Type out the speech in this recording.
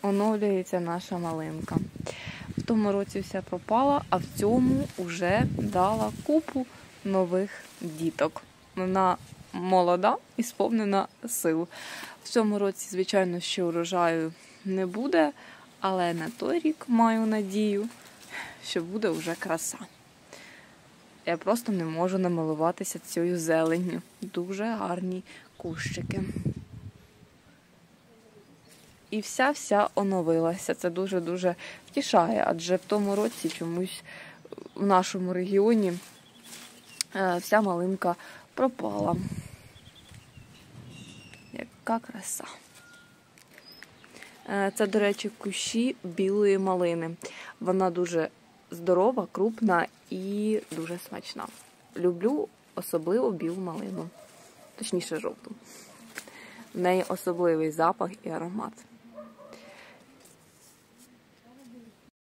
оновлюється наша малинка. В тому році вся пропала, а в цьому вже дала купу нових діток. Вона молода і сповнена сил. В цьому році, звичайно, ще урожаю не буде, але на той рік маю надію, що буде вже краса. Я просто не можу намилуватися цією зеленню. Дуже гарні кущики. І вся оновилася. Це дуже-дуже втішає, адже в тому році чомусь в нашому регіоні вся малинка пропала. Яка краса. Це, до речі, кущі білої малини. Вона дуже здорова, крупна і дуже смачна. Люблю особливо білу малину. Точніше, жовту. В неї особливий запах і аромат.